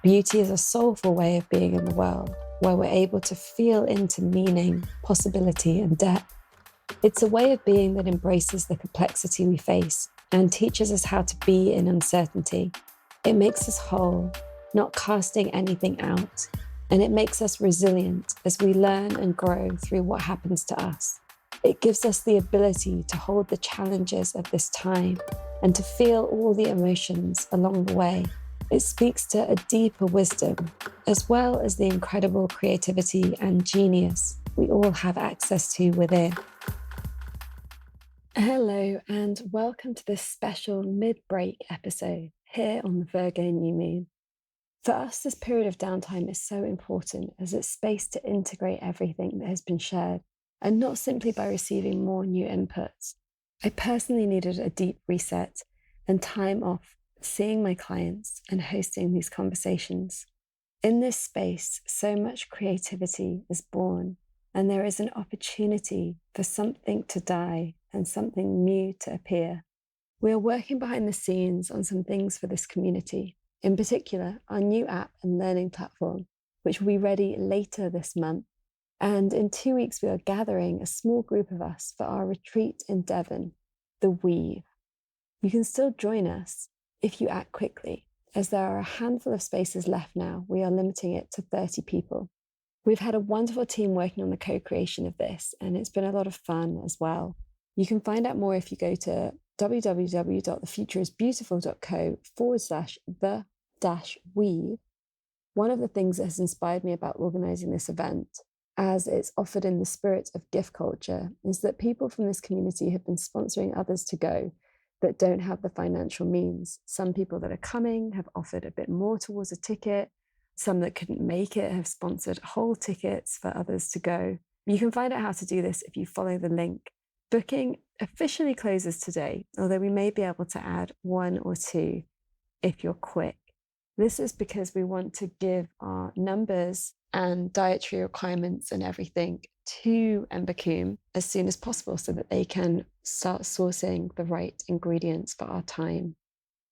Beauty is a soulful way of being in the world, where we're able to feel into meaning, possibility, and depth. It's a way of being that embraces the complexity we face and teaches us how to be in uncertainty. It makes us whole, not casting anything out, and it makes us resilient as we learn and grow through what happens to us. It gives us the ability to hold the challenges of this time and to feel all the emotions along the way. It speaks to a deeper wisdom, as well as the incredible creativity and genius we all have access to within. Hello, and welcome to this special mid-break episode here on the Virgo New Moon. For us, this period of downtime is so important as it's space to integrate everything that has been shared, and not simply by receiving more new inputs. I personally needed a deep reset and time off seeing my clients and hosting these conversations. In this space, so much creativity is born, and there is an opportunity for something to die and something new to appear. We are working behind the scenes on some things for this community, in particular our new app and learning platform, which will be ready later this month. And in 2 weeks, we are gathering a small group of us for our retreat in Devon, the Weave. You can still join us if you act quickly, as there are a handful of spaces left now. We are limiting it to 30 people. We've had a wonderful team working on the co-creation of this, and it's been a lot of fun as well. You can find out more if you go to www.thefutureisbeautiful.co/the-weave. One of the things that has inspired me about organizing this event, as it's offered in the spirit of gift culture, is that people from this community have been sponsoring others to go that don't have the financial means. Some people that are coming have offered a bit more towards a ticket. Some that couldn't make it have sponsored whole tickets for others to go. You can find out how to do this if you follow the link. Booking officially closes today, although we may be able to add 1 or 2 if you're quick. This is because we want to give our numbers and dietary requirements and everything to Embocom as soon as possible so that they can start sourcing the right ingredients for our time.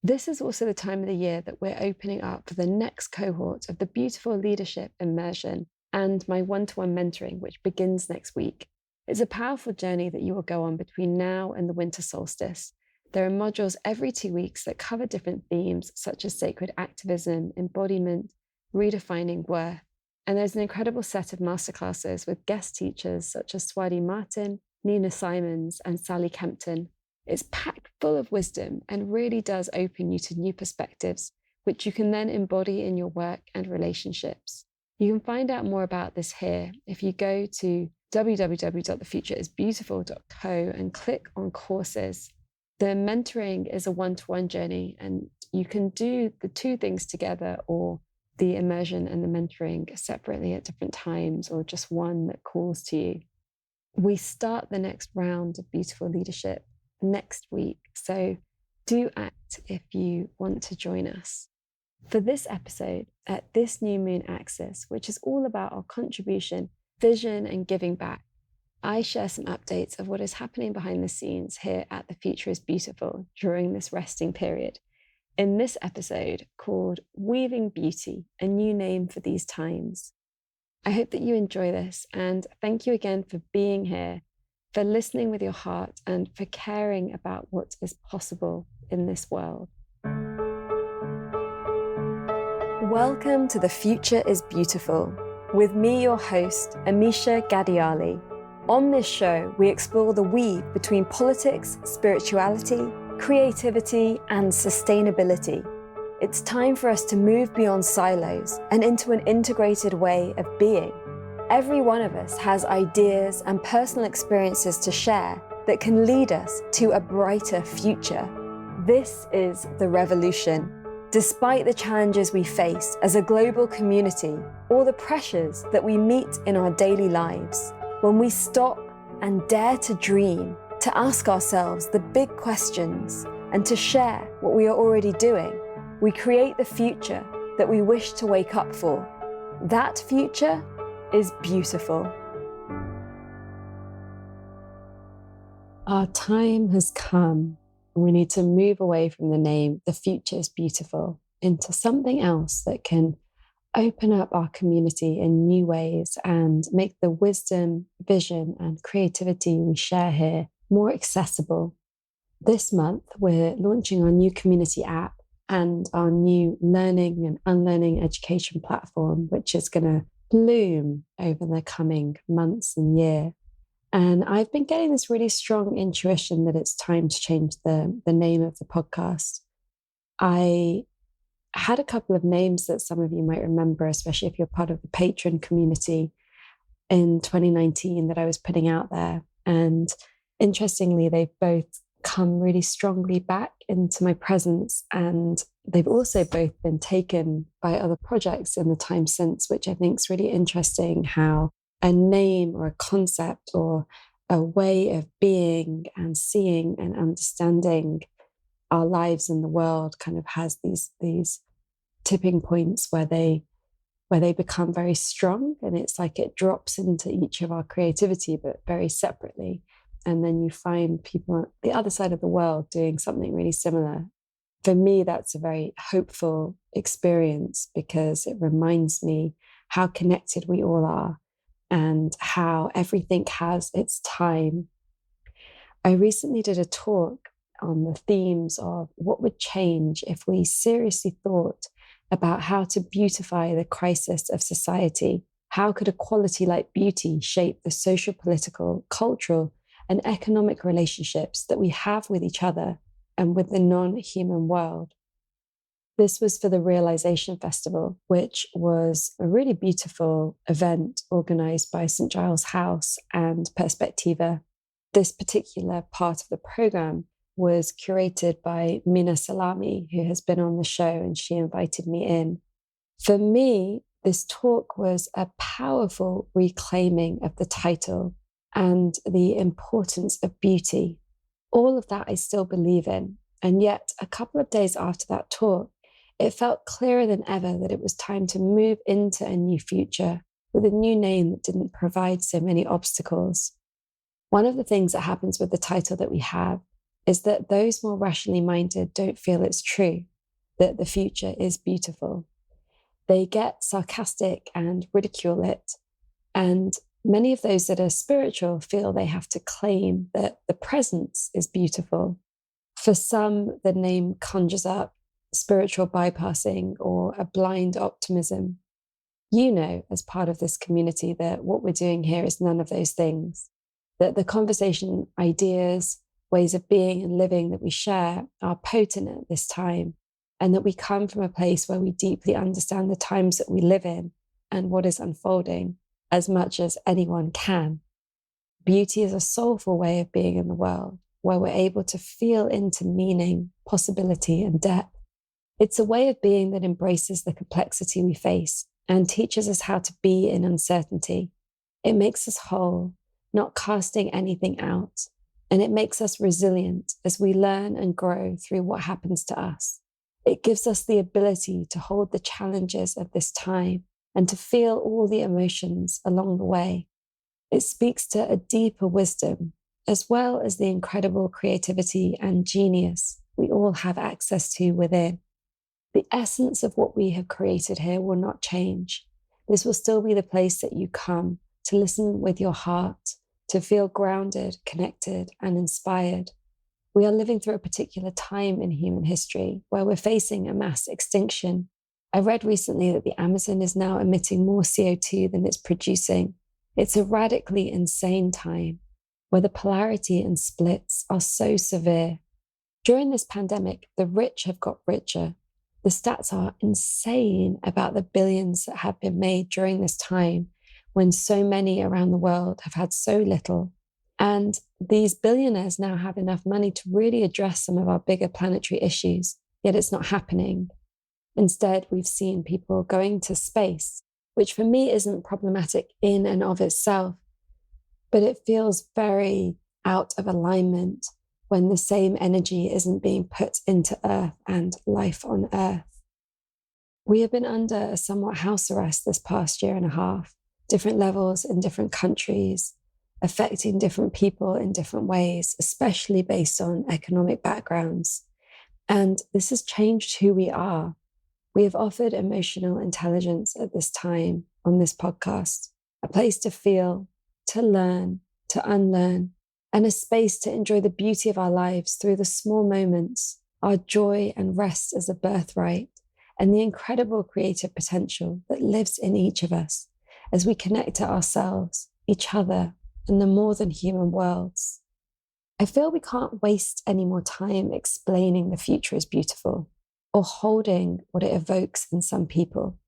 This is also the time of the year that we're opening up for the next cohort of the beautiful leadership immersion and my one-to-one mentoring, which begins next week. It's a powerful journey that you will go on between now and the winter solstice. There are modules every 2 weeks that cover different themes such as sacred activism, embodiment, redefining worth. And there's an incredible set of masterclasses with guest teachers such as Swati Martin, Nina Simons, and Sally Kempton. It's packed full of wisdom and really does open you to new perspectives, which you can then embody in your work and relationships. You can find out more about this here if you go to www.thefutureisbeautiful.co and click on courses. The mentoring is a one-to-one journey, and you can do the 2 things together, or the immersion and the mentoring separately at different times, or just one that calls to you. We start the next round of Beautiful Leadership next week, so do act if you want to join us. For this episode, at this new moon axis, which is all about our contribution, vision, and giving back, I share some updates of what is happening behind the scenes here at The Future is Beautiful during this resting period. In this episode called Weaving Beauty, a new name for these times. I hope that you enjoy this, and thank you again for being here, for listening with your heart, and for caring about what is possible in this world. Welcome to The Future is Beautiful, with me, your host, Amisha Ghadiali. On this show, we explore the weave between politics, spirituality, creativity, and sustainability. It's time for us to move beyond silos and into an integrated way of being. Every one of us has ideas and personal experiences to share that can lead us to a brighter future. This is the revolution. Despite the challenges we face as a global community or the pressures that we meet in our daily lives, when we stop and dare to dream, to ask ourselves the big questions, and to share what we are already doing, we create the future that we wish to wake up for. That future is beautiful. Our time has come. We need to move away from the name, The Future is Beautiful, into something else that can open up our community in new ways and make the wisdom, vision, and creativity we share here more accessible. This month, we're launching our new community app and our new learning and unlearning education platform, which is going to bloom over the coming months and year. And I've been getting this really strong intuition that it's time to change the name of the podcast. I had a couple of names that some of you might remember, especially if you're part of the patron community in 2019 that I was putting out there. And interestingly, they've both come really strongly back into my presence. And they've also both been taken by other projects in the time since, which I think is really interesting how a name or a concept or a way of being and seeing and understanding our lives in the world kind of has these tipping points where they become very strong, and it's like it drops into each of our creativity, but very separately. And then you find people on the other side of the world doing something really similar. For me, that's a very hopeful experience because it reminds me how connected we all are and how everything has its time. I recently did a talk on the themes of what would change if we seriously thought about how to beautify the crisis of society. How could a quality like beauty shape the social, political, cultural, and economic relationships that we have with each other and with the non-human world? This was for the Realization Festival, which was a really beautiful event organized by St. Giles House and Perspectiva. This particular part of the program was curated by Mina Salami, who has been on the show, and she invited me in. For me, this talk was a powerful reclaiming of the title and the importance of beauty. All of that I still believe in. And yet, a couple of days after that talk, it felt clearer than ever that it was time to move into a new future with a new name that didn't provide so many obstacles. One of the things that happens with the title that we have is that those more rationally minded don't feel it's true, that the future is beautiful. They get sarcastic and ridicule it. And many of those that are spiritual feel they have to claim that the presence is beautiful. For some, the name conjures up spiritual bypassing or a blind optimism. You know, as part of this community, that what we're doing here is none of those things, that the conversation, ideas, ways of being and living that we share are potent at this time, and that we come from a place where we deeply understand the times that we live in and what is unfolding as much as anyone can. Beauty is a soulful way of being in the world, where we're able to feel into meaning, possibility, and depth. It's a way of being that embraces the complexity we face and teaches us how to be in uncertainty. It makes us whole, not casting anything out, and it makes us resilient as we learn and grow through what happens to us. It gives us the ability to hold the challenges of this time and to feel all the emotions along the way. It speaks to a deeper wisdom, as well as the incredible creativity and genius we all have access to within. The essence of what we have created here will not change. This will still be the place that you come to listen with your heart, to feel grounded, connected, and inspired. We are living through a particular time in human history where we're facing a mass extinction. I read recently that the Amazon is now emitting more CO2 than it's producing. It's a radically insane time where the polarity and splits are so severe. During this pandemic, the rich have got richer. The stats are insane about the billions that have been made during this time when so many around the world have had so little. And these billionaires now have enough money to really address some of our bigger planetary issues, yet it's not happening. Instead, we've seen people going to space, which for me isn't problematic in and of itself, but it feels very out of alignment when the same energy isn't being put into Earth and life on Earth. We have been under a somewhat house arrest this past year and a half, different levels in different countries, affecting different people in different ways, especially based on economic backgrounds. And this has changed who we are. We have offered emotional intelligence at this time on this podcast, a place to feel, to learn, to unlearn, and a space to enjoy the beauty of our lives through the small moments, our joy and rest as a birthright, and the incredible creative potential that lives in each of us as we connect to ourselves, each other, and the more than human worlds. I feel we can't waste any more time explaining the future is beautiful or holding what it evokes in some people.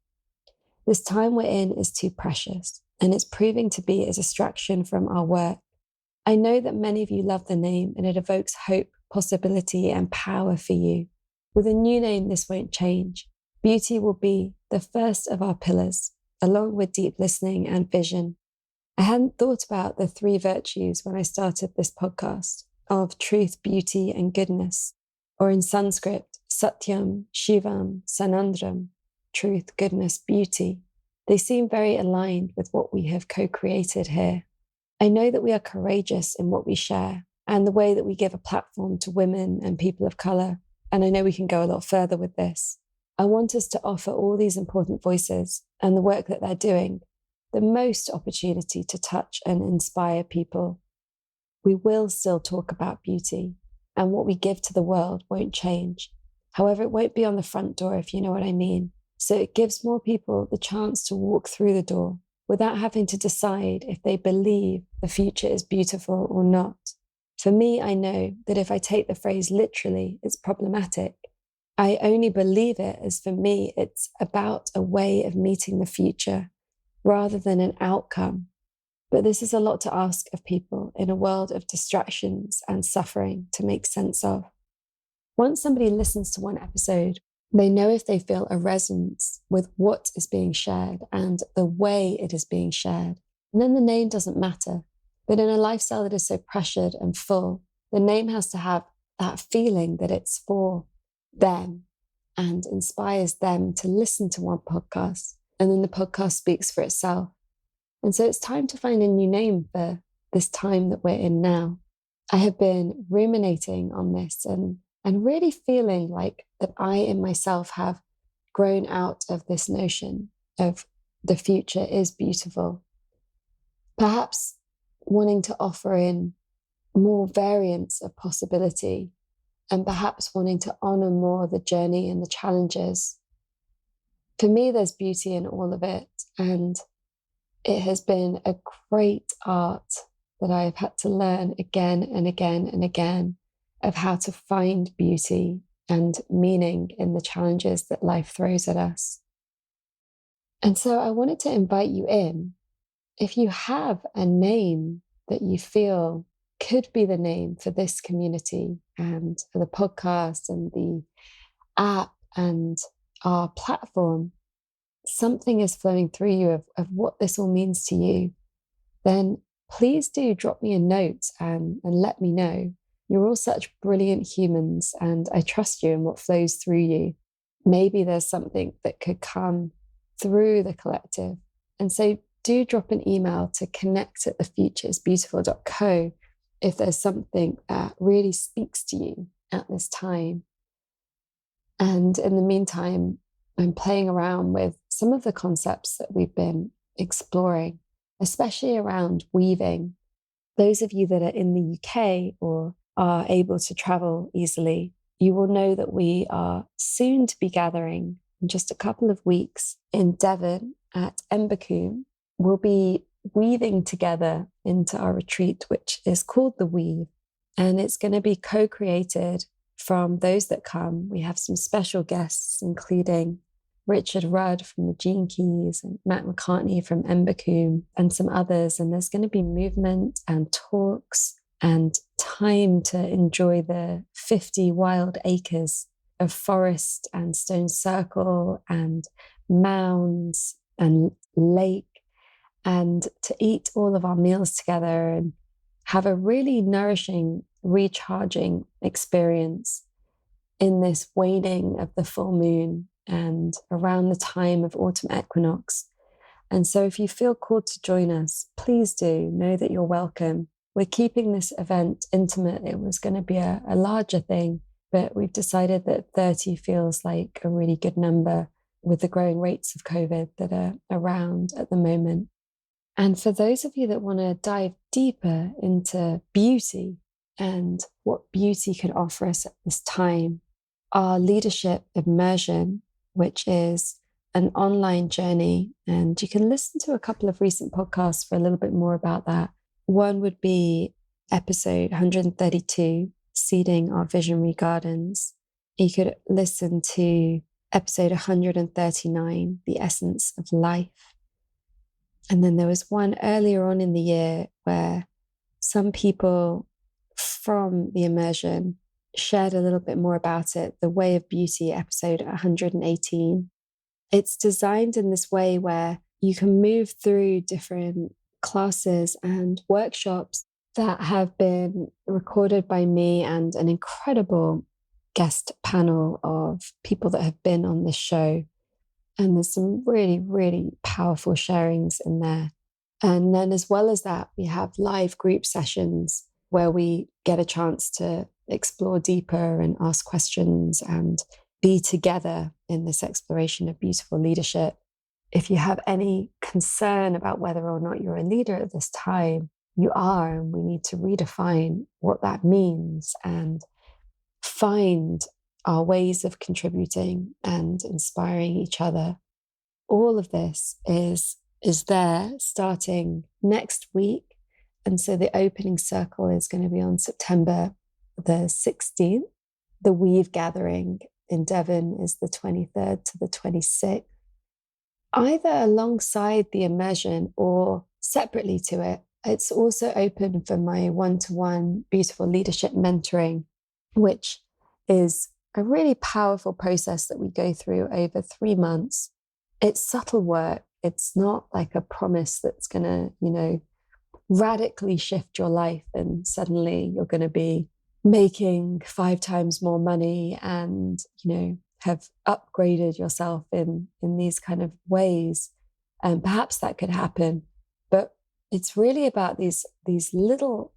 This time we're in is too precious, and it's proving to be a distraction from our work. I know that many of you love the name, and it evokes hope, possibility, and power for you. With a new name, this won't change. Beauty will be the first of our pillars, along with deep listening and vision. I hadn't thought about the 3 virtues when I started this podcast of truth, beauty, and goodness, or in Sanskrit, Satyam, Shivam, Sanandram, truth, goodness, beauty. They seem very aligned with what we have co-created here. I know that we are courageous in what we share and the way that we give a platform to women and people of colour, and I know we can go a lot further with this. I want us to offer all these important voices and the work that they're doing the most opportunity to touch and inspire people. We will still talk about beauty, and what we give to the world won't change. However, it won't be on the front door, if you know what I mean. So it gives more people the chance to walk through the door without having to decide if they believe the future is beautiful or not. For me, I know that if I take the phrase literally, it's problematic. I only believe it as, for me, it's about a way of meeting the future rather than an outcome. But this is a lot to ask of people in a world of distractions and suffering to make sense of. Once somebody listens to one episode, they know if they feel a resonance with what is being shared and the way it is being shared. And then the name doesn't matter. But in a lifestyle that is so pressured and full, the name has to have that feeling that it's for them and inspires them to listen to one podcast. And then the podcast speaks for itself. And so it's time to find a new name for this time that we're in now. I have been ruminating on this and really feeling like that I in myself have grown out of this notion of the future is beautiful. Perhaps wanting to offer in more variants of possibility and perhaps wanting to honor more the journey and the challenges. For me, there's beauty in all of it, and it has been a great art that I have had to learn again and again and again of how to find beauty and meaning in the challenges that life throws at us. And so I wanted to invite you in. If you have a name that you feel could be the name for this community and for the podcast and the app and our platform, something is flowing through you of what this all means to you, then please do drop me a note and let me know. You're all such brilliant humans, and I trust you in what flows through you. Maybe there's something that could come through the collective. And so do drop an email to connect@thefutureisbeautiful.co if there's something that really speaks to you at this time. And in the meantime, I'm playing around with some of the concepts that we've been exploring, especially around weaving. Those of you that are in the UK or are able to travel easily, you will know that we are soon to be gathering in just a couple of weeks in Devon at Embodies. We'll be weaving together into our retreat, which is called The Weave, and it's going to be co-created from those that come. We have some special guests, including Richard Rudd from the Gene Keys and McCartney from Embodies and some others. And there's going to be movement and talks and time to enjoy the 50 wild acres of forest and stone circle and mounds and lake, and to eat all of our meals together and have a really nourishing, recharging experience in this waning of the full moon and around the time of Autumn Equinox. And so if you feel called to join us, please do know that you're welcome. We're keeping this event intimate. It was going to be a larger thing, but we've decided that 30 feels like a really good number with the growing rates of COVID that are around at the moment. And for those of you that want to dive deeper into beauty and what beauty can offer us at this time, our leadership immersion, which is an online journey, and you can listen to a couple of recent podcasts for a little bit more about that. One would be episode 132, Seeding Our Visionary Gardens. You could listen to episode 139, The Essence of Life. And then there was one earlier on in the year where some people from the immersion shared a little bit more about it, The Way of Beauty, episode 118. It's designed in this way where you can move through different classes and workshops that have been recorded by me and an incredible guest panel of people that have been on this show. And there's some really, really powerful sharings in there. And then as well as that, we have live group sessions where we get a chance to explore deeper and ask questions and be together in this exploration of beautiful leadership. If you have any concern about whether or not you're a leader at this time, you are, and we need to redefine what that means and find our ways of contributing and inspiring each other. All of this is there starting next week. And so the opening circle is going to be on September the 16th. The Weave Gathering in Devon is the 23rd to the 26th. Either alongside the immersion or separately to it, it's also open for my one-to-one beautiful leadership mentoring, which is a really powerful process that we go through over 3 months. It's subtle work. It's not like a promise that's going to, radically shift your life and suddenly you're going to be making 5 times more money and, have upgraded yourself in these kind of ways. And perhaps that could happen. But it's really about these little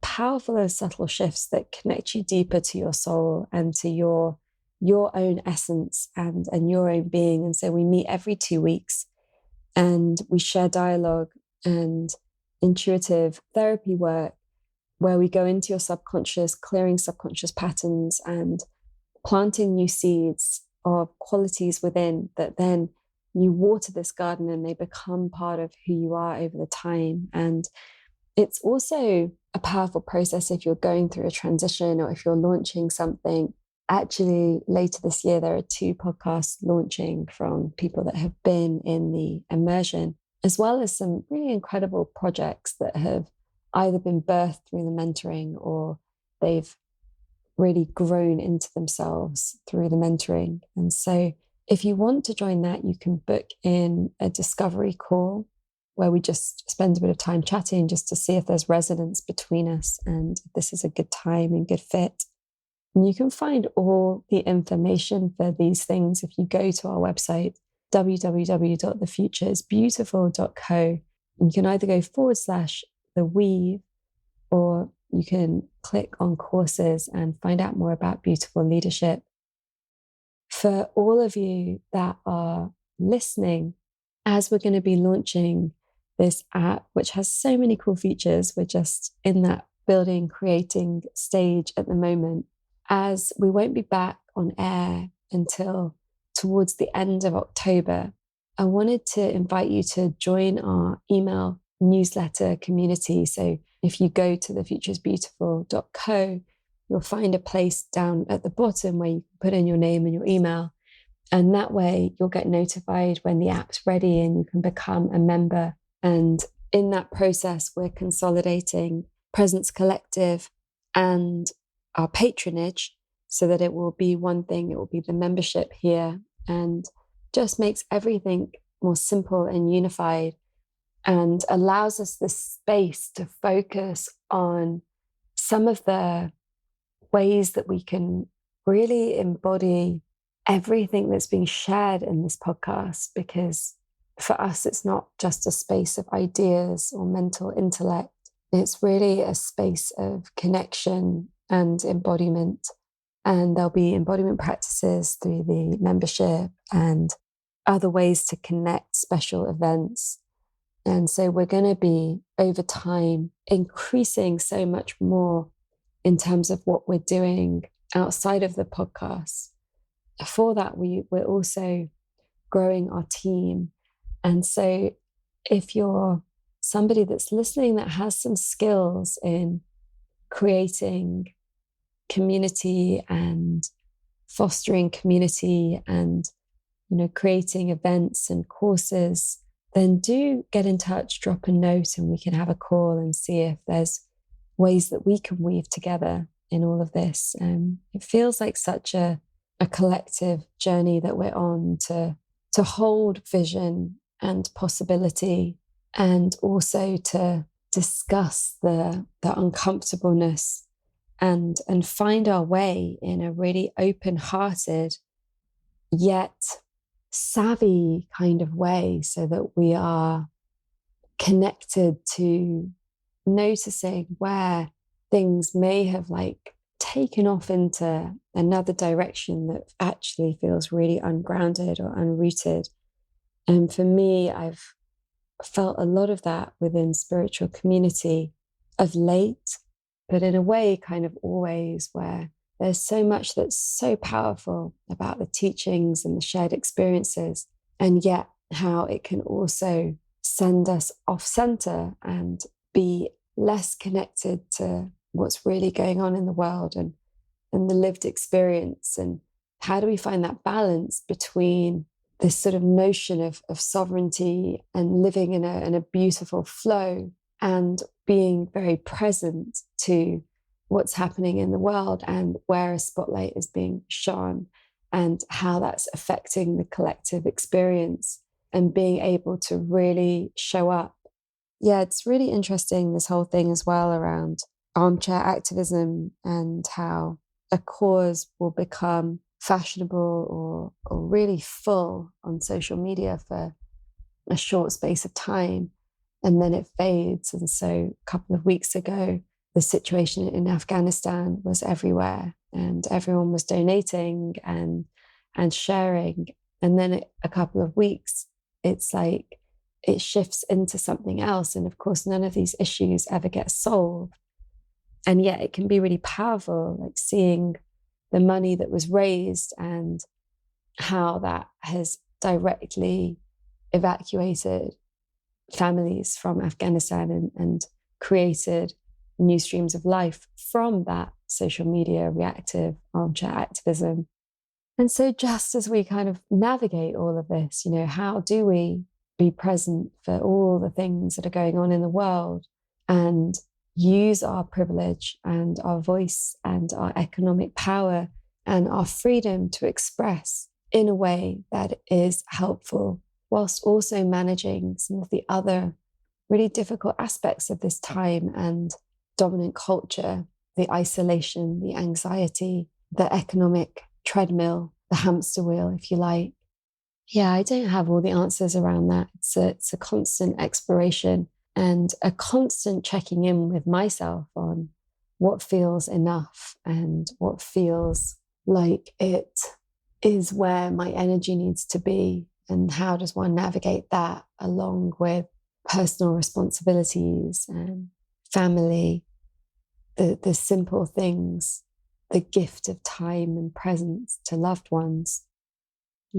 powerful and subtle shifts that connect you deeper to your soul and to your own essence and your own being. And so we meet every 2 weeks and we share dialogue and intuitive therapy work where we go into your subconscious, clearing subconscious patterns and planting new seeds of qualities within that then you water this garden and they become part of who you are over the time. And it's also a powerful process if you're going through a transition or if you're launching something. Actually, later this year, there are 2 podcasts launching from people that have been in the immersion, as well as some really incredible projects that have either been birthed through the mentoring or they've really grown into themselves through the mentoring. And so if you want to join that, you can book in a discovery call where we just spend a bit of time chatting just to see if there's resonance between us and if this is a good time and good fit. And you can find all the information for these things if you go to our website, www.thefutureisbeautiful.co. You can either go /the weave, or you can click on courses and find out more about beautiful leadership. For all of you that are listening, as we're going to be launching this app, which has so many cool features, we're just in that building, creating stage at the moment, as we won't be back on air until towards the end of October. I wanted to invite you to join our email newsletter community. So if you go to thefutureisbeautiful.co, you'll find a place down at the bottom where you can put in your name and your email. And that way you'll get notified when the app's ready and you can become a member. And in that process, we're consolidating Presence Collective and our patronage so that it will be one thing. It will be the membership here and just makes everything more simple and unified and allows us the space to focus on some of the ways that we can really embody everything that's being shared in this podcast, because for us, it's not just a space of ideas or mental intellect. It's really a space of connection and embodiment. And there'll be embodiment practices through the membership and other ways to connect, special events. And so we're going to be, over time, increasing so much more in terms of what we're doing outside of the podcast. For that, we're also growing our team. And so if you're somebody that's listening that has some skills in creating community and fostering community and, creating events and courses, then do get in touch, drop a note, and we can have a call and see if there's ways that we can weave together in all of this. It feels like such a collective journey that we're on to hold vision and possibility, and also to discuss the uncomfortableness and find our way in a really open-hearted yet savvy kind of way, so that we are connected to noticing where things may have taken off into another direction that actually feels really ungrounded or unrooted. And for me, I've felt a lot of that within spiritual community of late, but in a way kind of always, where there's so much that's so powerful about the teachings and the shared experiences, and yet how it can also send us off center and be less connected to what's really going on in the world and the lived experience. And how do we find that balance between this sort of notion of sovereignty and living in a beautiful flow, and being very present to what's happening in the world and where a spotlight is being shone and how that's affecting the collective experience, and being able to really show up. Yeah, it's really interesting, this whole thing as well around armchair activism and how a cause will become fashionable or really full on social media for a short space of time, and then it fades. And so a couple of weeks ago, the situation in Afghanistan was everywhere, and everyone was donating and sharing. And then a couple of weeks, it's like it shifts into something else. And of course, none of these issues ever get solved. And yet it can be really powerful, like seeing the money that was raised and how that has directly evacuated families from Afghanistan and created new streams of life from that social media reactive armchair activism. And so just as we kind of navigate all of this, how do we be present for all the things that are going on in the world and use our privilege and our voice and our economic power and our freedom to express in a way that is helpful, whilst also managing some of the other really difficult aspects of this time and dominant culture, the isolation, the anxiety, the economic treadmill, the hamster wheel, if you like. Yeah, I don't have all the answers around that. It's a constant exploration and a constant checking in with myself on what feels enough and what feels like it is where my energy needs to be, and how does one navigate that along with personal responsibilities and family, the simple things, the gift of time and presence to loved ones.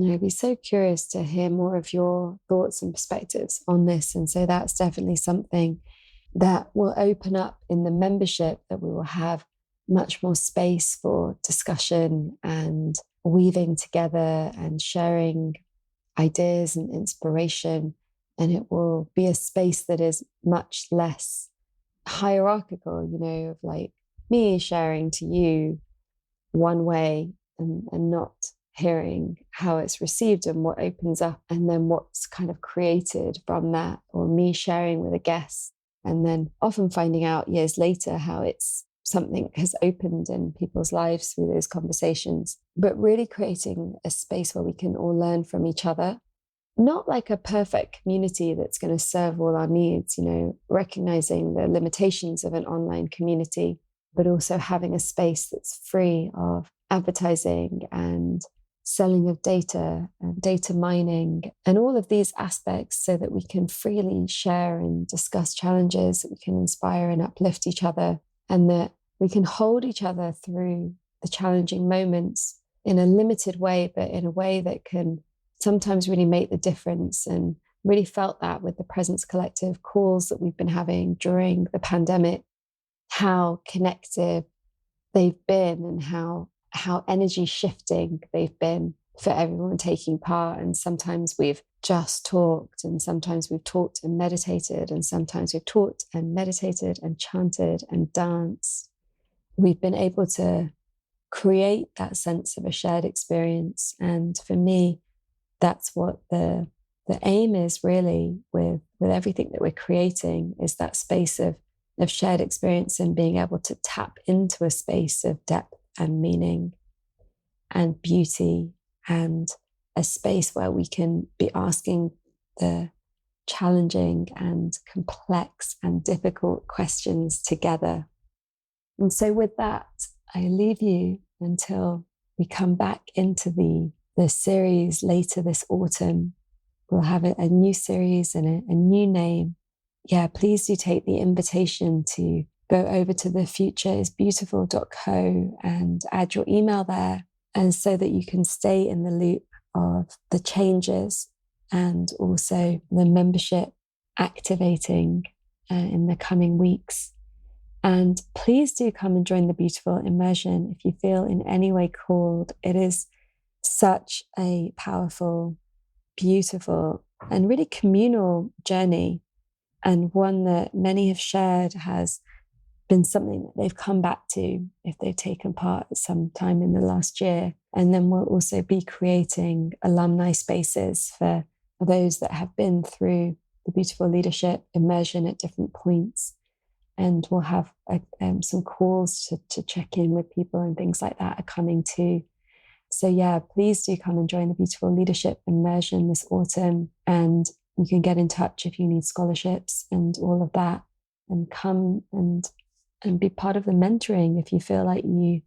I'd be so curious to hear more of your thoughts and perspectives on this. And so that's definitely something that will open up in the membership, that we will have much more space for discussion and weaving together and sharing ideas and inspiration. And it will be a space that is much less hierarchical, of like me sharing to you one way and not hearing how it's received and what opens up, and then what's kind of created from that, or me sharing with a guest and then often finding out years later how it's something has opened in people's lives through those conversations. But really creating a space where we can all learn from each other, not like a perfect community that's going to serve all our needs, recognizing the limitations of an online community, but also having a space that's free of advertising and selling of data, data mining, and all of these aspects so that we can freely share and discuss challenges, that we can inspire and uplift each other, and that we can hold each other through the challenging moments in a limited way, but in a way that can sometimes really make the difference. And really felt that with the Presence Collective calls that we've been having during the pandemic, how connected they've been and how energy shifting they've been for everyone taking part. And sometimes we've just talked, and sometimes we've talked and meditated, and sometimes we've talked and meditated and chanted and danced. We've been able to create that sense of a shared experience. And for me, that's what the aim is really with everything that we're creating, is that space of shared experience and being able to tap into a space of depth and meaning and beauty, and a space where we can be asking the challenging and complex and difficult questions together. And so with that, I leave you until we come back into the series later this autumn. We'll have a new series and a new name. Yeah, please do take the invitation to go over to thefutureisbeautiful.co and add your email there, and so that you can stay in the loop of the changes and also the membership activating in the coming weeks. And please do come and join the Beautiful Immersion if you feel in any way called. It is such a powerful, beautiful, and really communal journey, and one that many have shared has been something that they've come back to if they've taken part sometime in the last year. And then we'll also be creating alumni spaces for those that have been through the Beautiful Leadership Immersion at different points. And we'll have some calls to check in with people and things like that are coming too. So yeah, please do come and join the Beautiful Leadership Immersion this autumn. And you can get in touch if you need scholarships and all of that, and come and be part of the mentoring if you feel like you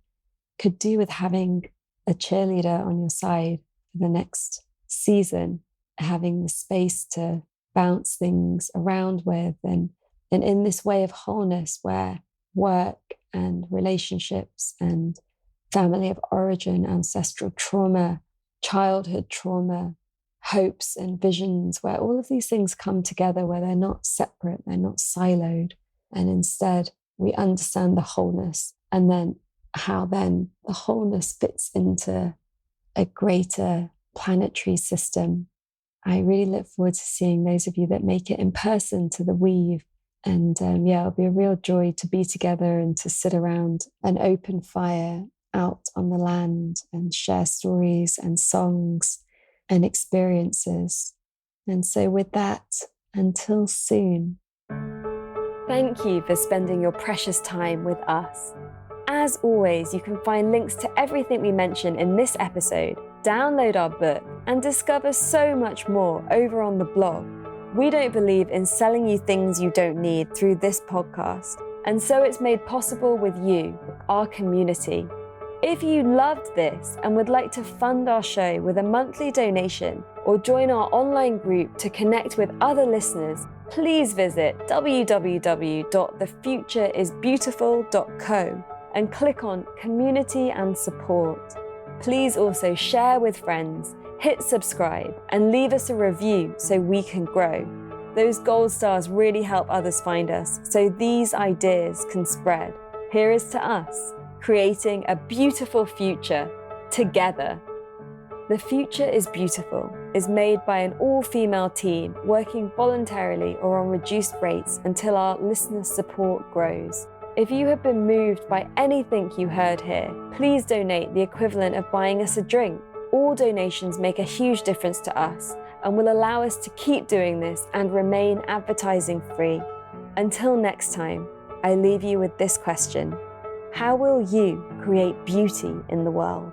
could do with having a cheerleader on your side for the next season, having the space to bounce things around with, and in this way of wholeness where work and relationships and family of origin, ancestral trauma, childhood trauma, hopes and visions, where all of these things come together, where they're not separate, they're not siloed, and instead we understand the wholeness, and then how then the wholeness fits into a greater planetary system. I really look forward to seeing those of you that make it in person to the weave. And it'll be a real joy to be together and to sit around an open fire out on the land and share stories and songs and experiences. And so with that, until soon. Thank you for spending your precious time with us. As always, you can find links to everything we mention in this episode, download our book, and discover so much more over on the blog. We don't believe in selling you things you don't need through this podcast, and so it's made possible with you, our community. If you loved this and would like to fund our show with a monthly donation or join our online group to connect with other listeners, please visit www.thefutureisbeautiful.co and click on Community and Support. Please also share with friends, hit subscribe, and leave us a review so we can grow. Those gold stars really help others find us, so these ideas can spread. Here is to us, creating a beautiful future together. The Future is Beautiful is made by an all-female team working voluntarily or on reduced rates until our listener support grows. If you have been moved by anything you heard here, please donate the equivalent of buying us a drink. All donations make a huge difference to us and will allow us to keep doing this and remain advertising free. Until next time, I leave you with this question. How will you create beauty in the world?